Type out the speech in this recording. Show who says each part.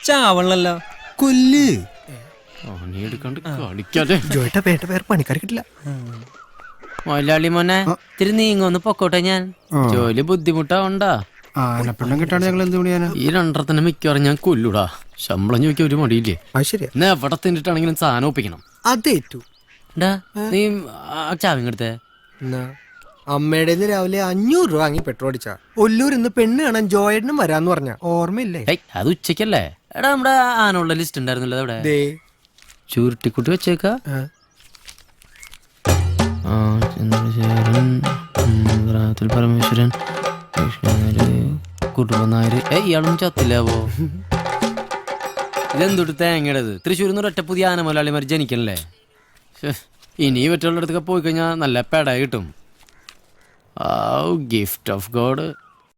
Speaker 1: ചാവണല്ലോ
Speaker 2: കൊല്ല്.
Speaker 3: ജോയിട്ട പേട്ട പേർ പണിക്കാർ കിട്ടില്ല.
Speaker 4: മൊലാളി മോനെ ഇത്തിരി നീങ്ങൊന്ന് പൊക്കോട്ടെ. ഞാൻ ജോലി ബുദ്ധിമുട്ടാവണ്ടാ.
Speaker 2: ആനപ്പെണ്ണം കിട്ടാണ്ട് ഞങ്ങൾ എന്ത് പണിയാനാ?
Speaker 4: ഈ രണ്ടരത്തിന് മിക്കവാറും ഞാൻ കൊല്ലൂടാ. ശമ്പളം ചോദിക്കാൻ ഒരു മടിയില്ലേ?
Speaker 3: അത് ശരിയാ.
Speaker 4: എന്നാ എവിടെ തിന്നിട്ടാണെങ്കിലും സാധനം ഒപ്പിക്കണം.
Speaker 3: അതേറ്റു.
Speaker 4: നീ ചാവിങ്ങടുത്തേ.
Speaker 3: അമ്മയുടെ രാവിലെ 500 രൂപ വാങ്ങി പെട്രോൾ അടിച്ചാ. ഒല്ലൂർ ഇന്ന് പെണ്ണ് കാണാൻ ജോയേട്ടനും വരാന്ന് പറഞ്ഞ ഓർമ്മയില്ലേ?
Speaker 4: അത് ഉച്ചക്കല്ലേ? എടാ നമ്മുടെ ആനുള്ള ലിസ്റ്റ് ഉണ്ടായിരുന്നല്ലോ അവിടെ. ചൂരുട്ടിക്കുട്ടി വെച്ചേക്കാ. പരമേശ്വരൻ, കുടുംബനായര്. ഇയാളൊന്നും ചത്തില്ലാവോ? ഇതെന്തൊട്ട് തേങ്ങയുടേത്? തൃശ്ശൂരിൽ നിന്ന് ഒറ്റ പുതിയ ആന മലയാളിമാർ ജനിക്കണല്ലേ? ഇനി മറ്റുള്ള അടുത്തൊക്കെ പോയി കഴിഞ്ഞാൽ നല്ല പേട കിട്ടും. Gift of God.